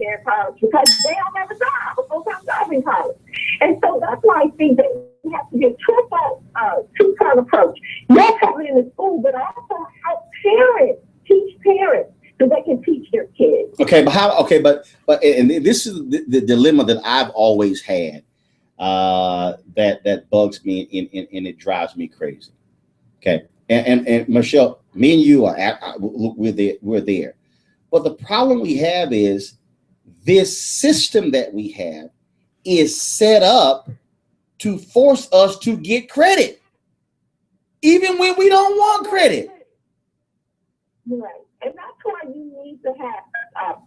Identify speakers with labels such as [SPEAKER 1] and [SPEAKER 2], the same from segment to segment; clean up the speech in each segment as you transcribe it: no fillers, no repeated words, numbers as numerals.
[SPEAKER 1] there in college because they don't have a job, a full-time job in college. And so that's why I think that we have to be a two-pronged approach. Not coming into school, but also help parents, teach parents so they can teach their kids.
[SPEAKER 2] Okay, but how? Okay, but and this is the dilemma that I've always had. That bugs me and it drives me crazy. Okay, and Michelle, me and you we're there. But the problem we have is this system that we have is set up to force us to get credit, even when we don't want credit.
[SPEAKER 1] Right, and that's why you need to have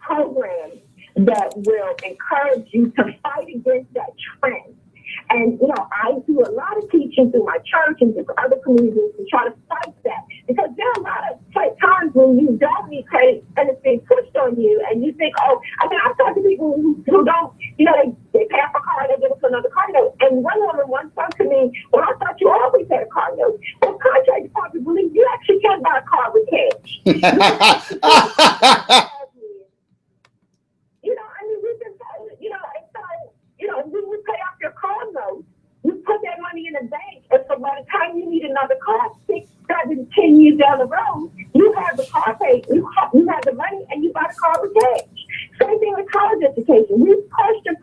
[SPEAKER 1] programs that will encourage you to fight against that trend. And, I do a lot of teaching through my church and through other communities to try to fight that. Because there are a lot of times when you don't need credit and it's being pushed on you and you think, I've talked to people who don't, they pay off a car and they give us another car note. And one woman once said to me, well, I thought you always had a car note. Well, contract department believes you actually can't buy a car with cash. We've been told, and when you pay off your car note, you put that money in the bank, and so by the time you need another car, 6, 7, 10 years down the road, you have the car paid, you have the money, and you buy the car with cash. Same thing with college education. We pushed and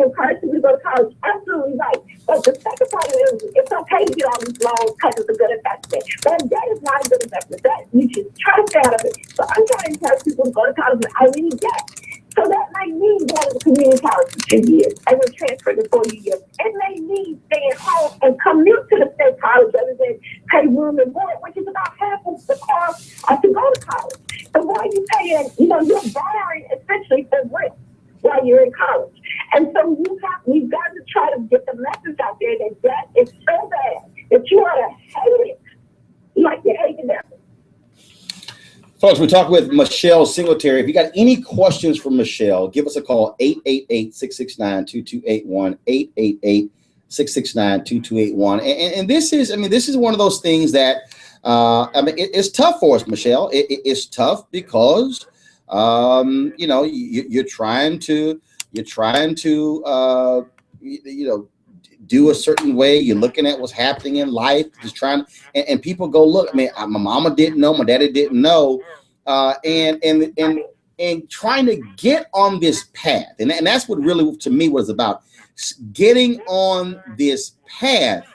[SPEAKER 1] encouraged people to go to college. Absolutely right. But the second part of it is it's okay to get all these loans because it's a good investment. But that is not a good investment. That you should try to stay out of it. So I'm trying to encourage people to go to college without any debt. So that might mean going to community college for 2 years and then transfer to 4 years. It may mean staying home and commute to the state college rather than pay room and board, which is about half of the cost to go to college. So while you're paying, you're borrowing essentially for rent while you're in college. And so we've got to try to get the message out there that debt is so bad that you ought to hate it like you hate the devil.
[SPEAKER 2] Folks, we're talking with Michelle Singletary. If you got any questions for Michelle, give us a call, 888-669-2281, 888-669-2281. And this is one of those things that, it's tough for us, Michelle. It's tough because, you're trying to do a certain way. You're looking at what's happening in life, just trying, and people go, look, my mama didn't know, my daddy didn't know, and trying to get on this path. And that's what really, to me, was about getting on this path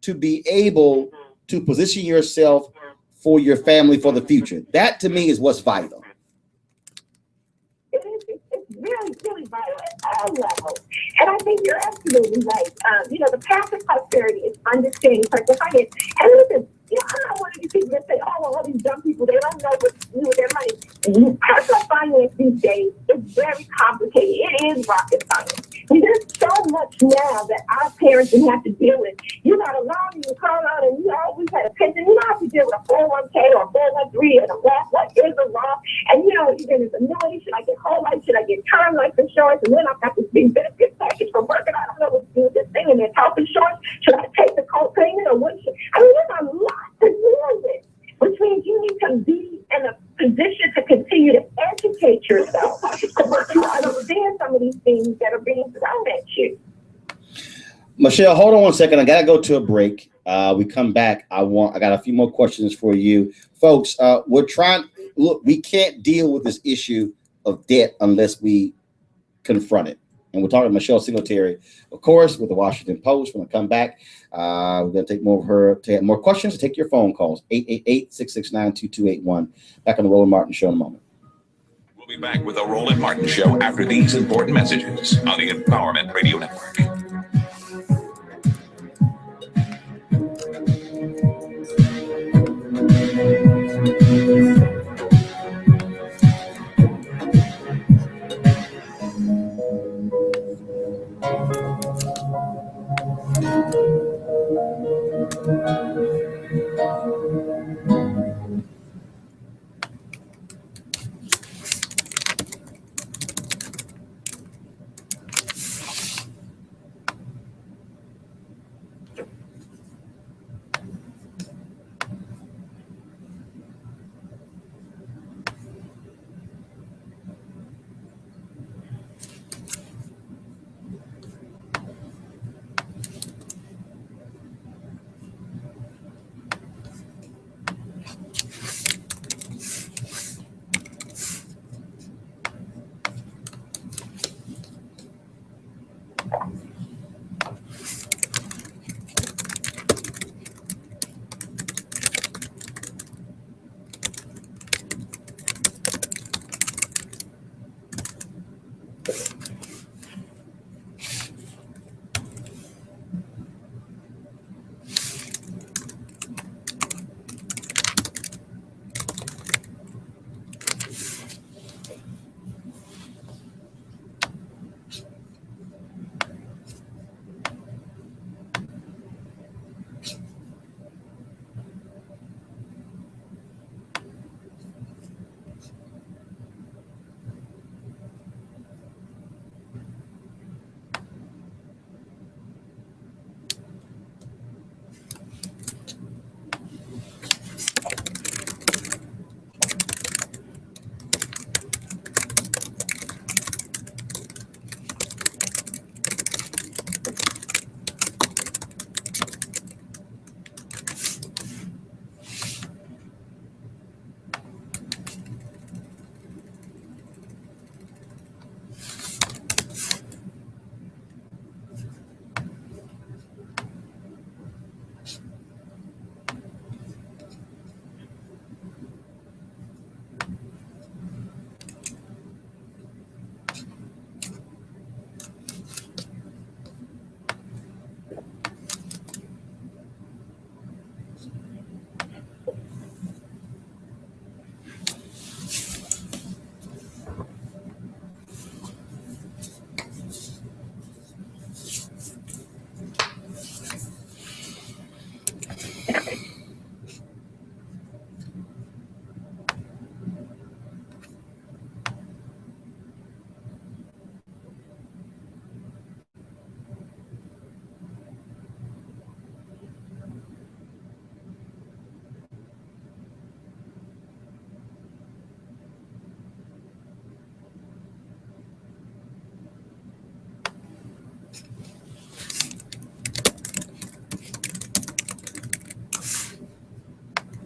[SPEAKER 2] to be able to position yourself for your family, for the future. That, to me, is what's vital.
[SPEAKER 1] Really vital at all levels. And I think you're absolutely right. The path of prosperity is understanding personal finance. And listen, I'm not one of these people that say, all these young people, they don't know what to do with their money. Personal finance these days is very complicated. It is rocket science. There's so much now that our parents didn't have to deal with. You got a loan, you call out, and you always had a pension. You don't have to deal with a 401k or a 413 and a Roth. What is a Roth? And even this annuity, should I get whole life? Should I get term life insurance? And then I've got this big benefit package for working. I don't know what to do with this thing. And then health insurance. Should I take the co-payment or what? There's a lot to deal with, which means you need to be in a position to continue to educate yourself so that you understand some of these things that are being thrown at you.
[SPEAKER 2] Michelle, hold on one second. I got to go to a break. We come back. I got a few more questions for you. Folks, we can't deal with this issue of debt unless we confront it. And we're talking to Michelle Singletary, of course, with the Washington Post. When I come back, we're going to take more of her, to have more questions, to take your phone calls, 888-669-2281. Back on the Roland Martin Show in a moment.
[SPEAKER 3] We'll be back with the Roland Martin Show after these important messages on the Empowerment Radio Network.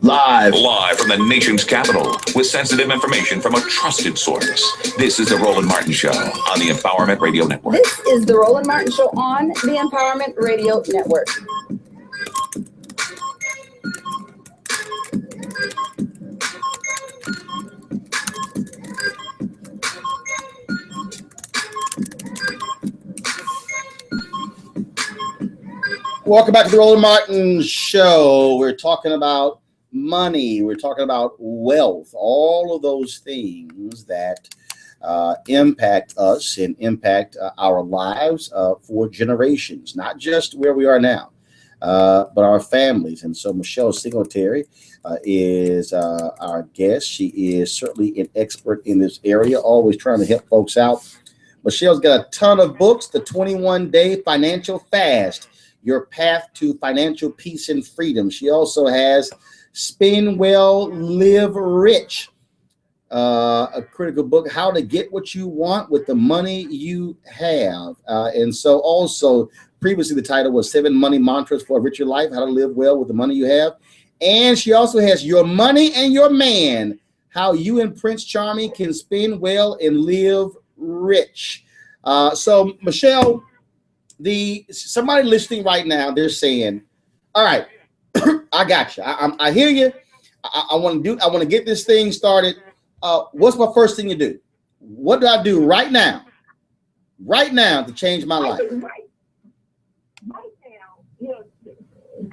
[SPEAKER 3] Live from the nation's capital with sensitive information from a trusted source. This is the Roland Martin Show on the Empowerment Radio Network.
[SPEAKER 4] This is the Roland Martin Show on the Empowerment Radio Network.
[SPEAKER 2] Welcome back to the Roland Martin Show. We're talking about money. We're talking about wealth, all of those things that impact us and impact our lives for generations, not just where we are now, but our families. And so Michelle Singletary is our guest. She is certainly an expert in this area, always trying to help folks out. Michelle's got a ton of books: The 21-Day Financial Fast, Your Path to Financial Peace and Freedom. She also has Spend Well, Live Rich, a critical book, How to Get What You Want with the Money You Have. And so also previously the title was 7 Money Mantras for a Richer Life, How to Live Well with the Money You Have. And she also has Your Money and Your Man, How You and Prince Charming Can Spend Well and Live Rich. So Michelle, somebody listening right now, they're saying, all right, I got you. I hear you. I want to get this thing started. What's my first thing to do? What do I do right now to change my life?
[SPEAKER 1] Right now,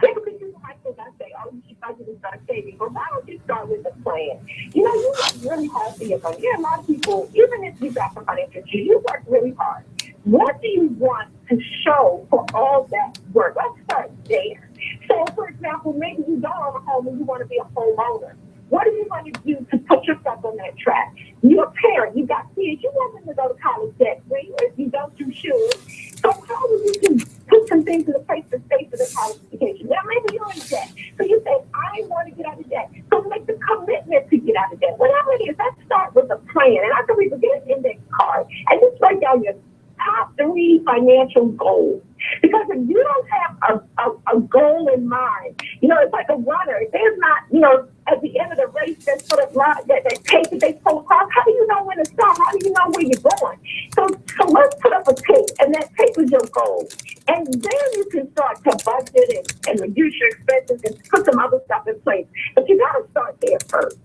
[SPEAKER 1] typically people might think I say, oh, you should start saving, but why don't you start with a plan? You work really hard for your money. A lot of people, even if you got some financial issues, you work really hard. What do you want to show for all that work? Let's start there. So, for example, maybe you don't own a home and you want to be a homeowner. What are you going to do to put yourself on that track? You're a parent. You got kids. You want them to go to college debt-free. If you don't, you should. So how do you put some things in place to pay for the college education? Now, maybe you're in debt. So you say, I want to get out of debt. So make the commitment to get out of debt. Whatever it is, let's start with a plan. And I can we get an index card and just write down your top 3 financial goals. Because if you don't have a goal in mind, it's like a runner. If there's not, at the end of the race, there's sort of that tape that they pull across. How do you know when to stop? How do you know where you're going? So let's put up a tape, and that tape is your goal. And then you can start to budget and reduce your expenses and put some other stuff in place. But you got to start there first.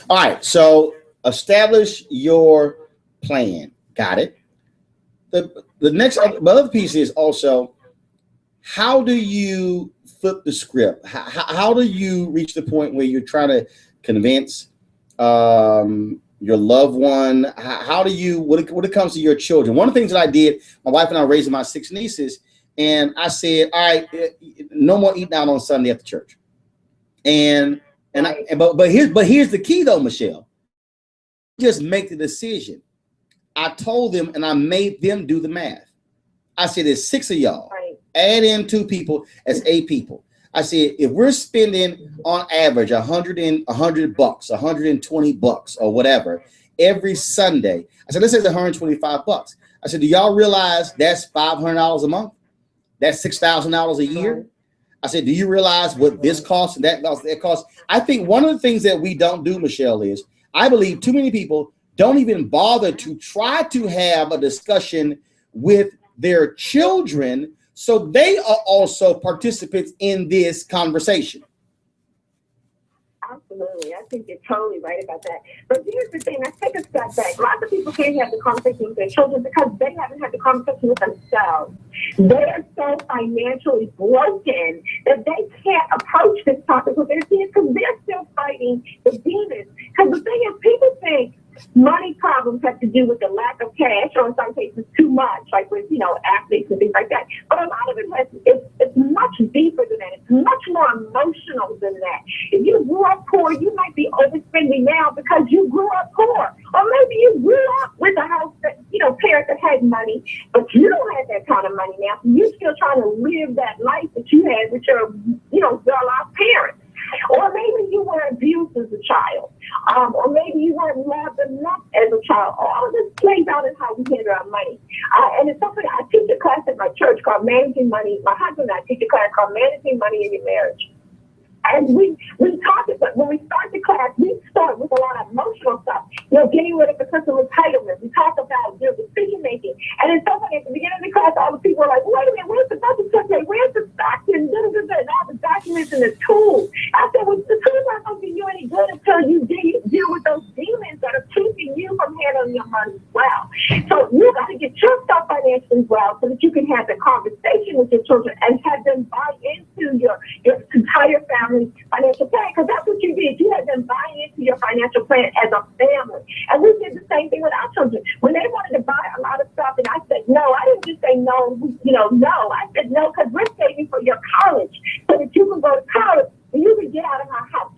[SPEAKER 2] All right. So establish your plan. Got it. The other piece is also, how do you flip the script? How do you reach the point where you're trying to convince your loved one? How do you, when it comes to your children? One of the things that I did, my wife and I raising my 6 nieces, and I said, all right, no more eating out on Sunday at the church. But here's the key though, Michelle. Just make the decision. I told them and I made them do the math. I said, there's 6 of y'all. Right. Add in 2 people, that's 8 people. I said, if we're spending on average $100 bucks, $120 or whatever every Sunday, I said, let's say it's $125. I said, do y'all realize that's $500 a month? That's $6,000 a year. I said, do you realize what this costs and that costs? I think one of the things that we don't do, Michelle, is I believe too many people don't even bother to try to have a discussion with their children so they are also participants in this conversation.
[SPEAKER 1] Absolutely. I think you're totally right about that. But here's the thing. Let's take a step back. Lots of people can't have the conversation with their children because they haven't had the conversation with themselves. They're so financially broken that they can't approach this topic with their kids because they're still fighting the demons. Because the thing is, people think money problems have to do with the lack of cash, or in some cases too much, like with, athletes and things like that. But a lot of it's much deeper than that. It's much more emotional than that. If you grew up poor, you might be overspending now because you grew up poor. Or maybe you grew up with a house that, parents that had money, but you don't have that kind of money now. So you're still trying to live that life that you had with your, well-off parents. Or maybe you were abused as a child. Or maybe you weren't loved enough as a child. All of this plays out in how we handle our money. And it's something I teach a class at my church called Managing Money. My husband and I teach a class called Managing Money in Your Marriage. And we talk about, when we start the class, we start with a lot of emotional stuff. Getting rid of the sense of entitlement. We talk about decision making. And it's so funny, at the beginning of the class, all the people are like, wait a minute, where's the budget secretary? Where's the stocks and all the documents and the tools? I said, well, the tools aren't going to do you any good until you deal with those demons that are keeping you from handling your money well. So you got to get yourself financially well so that you can have the conversation with your children and have them buy into your entire family financial plan, because that's what you did. You had them buy into your financial plan as a family. And we did the same thing with our children. When they wanted to buy a lot of stuff, and I said no, I didn't just say no, no. I said no because we're saving for your college so that you can go to college and you can get out of my house.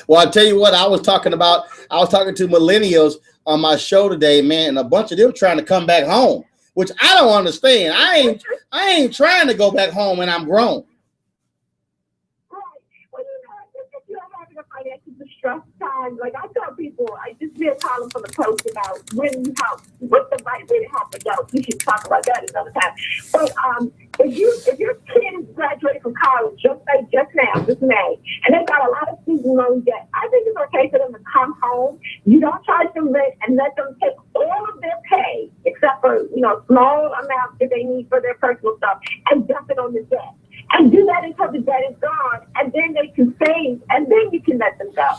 [SPEAKER 2] Well, I'll tell you what, I was talking to millennials on my show today, man, and a bunch of them trying to come back home, which I don't understand. I ain't trying to go back home when I'm grown.
[SPEAKER 1] Right. Well, if you're having a financial distress time, like I tell people, I just did a column for the Post about what's the right way to help adults. We should talk about that another time. But if your kid graduated from college just now, this May, and they've got a lot of student loan debt, I think it's okay for them to come home. You don't charge them rent and let them take all of their pay, except for small amounts that they need for their personal stuff, and dump it on the debt. And do that until the debt is gone, and then they can save, and then you can let them go.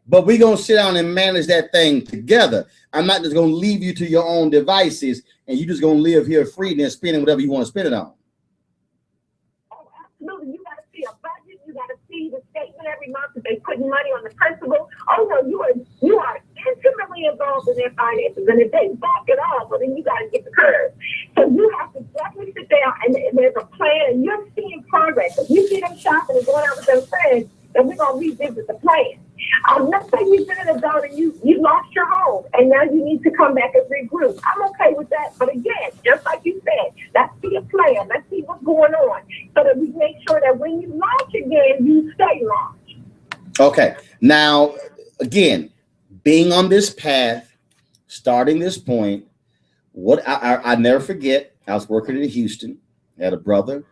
[SPEAKER 2] But we're gonna sit down and manage that thing together. I'm not just gonna leave you to your own devices, and you just gonna live here free and then spending whatever you want to spend it on.
[SPEAKER 1] Oh, absolutely. You got to see a budget. You got to see the statement every month that they putting money on the principal. Oh no, you are intimately involved in their finances, and if they back it off, well then you got to get the curve. So you have to definitely sit down, and there's a plan, and you're seeing progress. If you see them shopping and going out with their friends, then we're gonna revisit the plan. Let's say you've been an adult and you lost your home, and now you need to come back and regroup. I'm okay with that, but again, just like you said, let's see a plan. Let's see what's going on, so that we make sure that when you launch again, you stay launched.
[SPEAKER 2] Okay. Now, again, being on this path, starting this point, what I never forget, I was working in Houston. I had a brother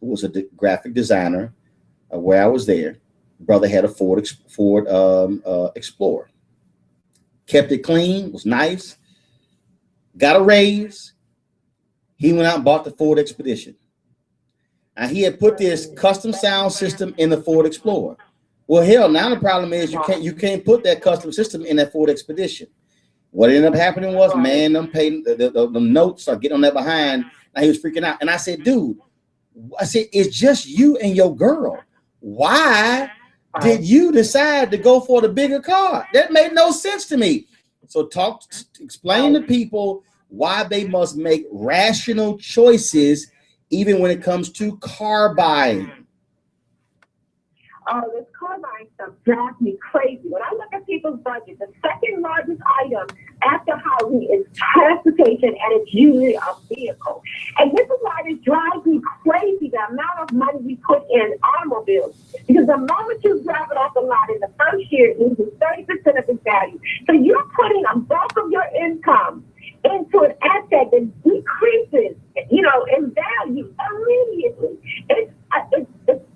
[SPEAKER 2] who was a graphic designer where I was there. Brother had a Ford Explorer. Kept it clean, was nice. Got a raise. He went out and bought the Ford Expedition. And he had put this custom sound system in the Ford Explorer. Well, hell, now the problem is you can't put that custom system in that Ford Expedition. What ended up happening was, man, them paying the notes are getting on that behind. Now he was freaking out, and I said, dude, it's just you and your girl. Why did you decide to go for the bigger car? That made no sense to me. So explain to people why they must make rational choices, even when it comes to car buying.
[SPEAKER 1] Oh, this car buying stuff drives me crazy. When I look at people's budget, the second largest item after housing is transportation, and it's usually a vehicle. And this is why this drives me crazy, the amount of money we put in automobiles. Because the moment you drive it off the lot in the first year, it loses 30% of its value. So you're putting a bulk of your income into an asset that decreases, in value immediately.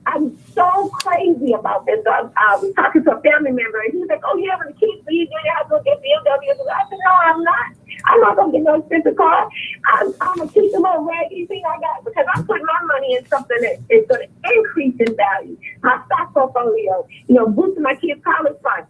[SPEAKER 1] I'm so crazy about this. I was talking to a family member, and he was like, "Oh, you having a kid? So you have to go get BMW?" I said, "No, I'm not. I'm not gonna get no expensive car. I'm gonna keep the little raggedy thing I got because I'm putting my money in something that is going to increase in value. My stock portfolio, boosting my kids' college fund.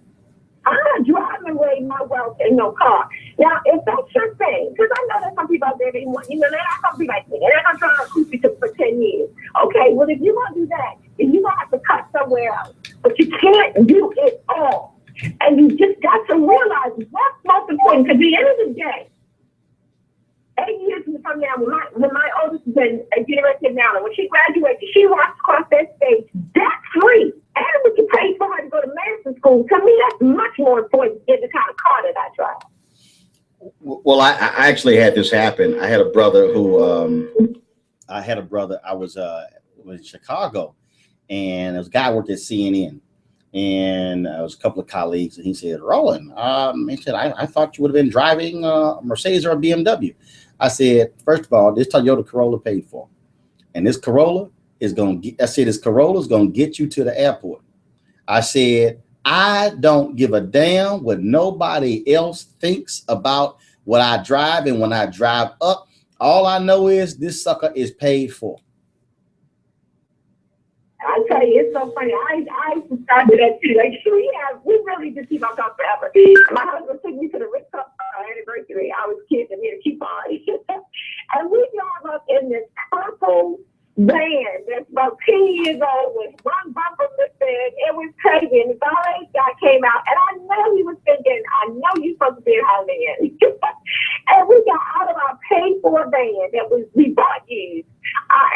[SPEAKER 1] I'm not driving away my wealth in no car. Now, if that's your thing, because I know there's some people out there that want, they're not going to be like me. They're not trying to keep you for 10 years. Okay, well, if you're going to do that, then you're going to have to cut somewhere else. But you can't do it all. And you just got to realize what's most important. Because at the end of the day, 8 years from now, when my oldest is in University of Maryland, when she graduates, she walks across that stage debt-free. And we can pay for her to go to medicine school. To me, that's much more important than the kind of car that I drive.
[SPEAKER 2] Well, I actually had this happen. I had a brother who, I was in Chicago, and there was a guy who worked at CNN, and there was a couple of colleagues, and he said, "Roland, he said, I thought you would have been driving a Mercedes or a BMW." I said, "First of all, this Toyota Corolla paid for, and this Corolla is going to this Corolla is going to get you to the airport." I said, "I don't give a damn what nobody else thinks about what I drive, and when I drive up, all I know is this sucker is paid for."
[SPEAKER 1] I tell you, it's so funny. I subscribe to that too. Like, we really just keep on talking forever. My husband took me to the Ritz anniversary. I was kidding, and he had a coupon. And we drove up in this purple van that's about 10 years old with one bumper lifted. It was crazy. And the valet guy came out, and I know he was thinking, "I know you're supposed to be in Holiday." And we got out of our paid-for van that we bought used.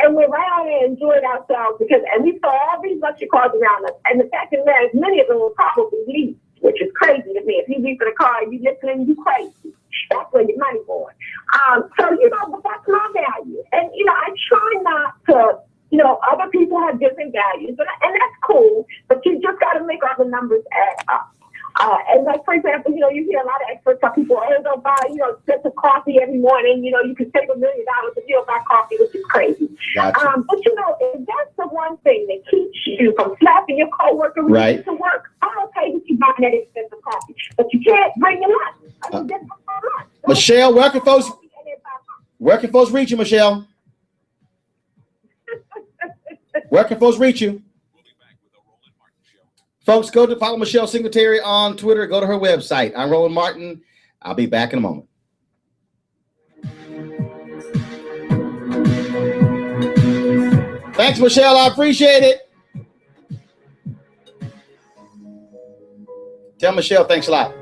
[SPEAKER 1] And we ran out and enjoyed ourselves and we saw all these luxury cars around us. And the fact is that many of them were probably leased, which is crazy to me. If you lease for the car and you listening, you crazy. That's where your money's going. But that's my value. And, I try not to, other people have different values, and that's cool, but you just got to make all the numbers add up. And like, for example, you hear a lot of experts tell people, "Oh, don't buy, expensive coffee every morning. You can save $1 million if you don't buy coffee," which is crazy. Gotcha. But if that's the one thing that keeps you from slapping your coworker when you get to work, I'm okay with you buying that expensive coffee, but you can't bring your lunch.
[SPEAKER 2] Michelle, where can folks reach you, Michelle? Where can folks reach you? Folks, go to follow Michelle Singletary on Twitter. Go to her website. I'm Roland Martin. I'll be back in a moment. Thanks, Michelle. I appreciate it. Tell Michelle thanks a lot.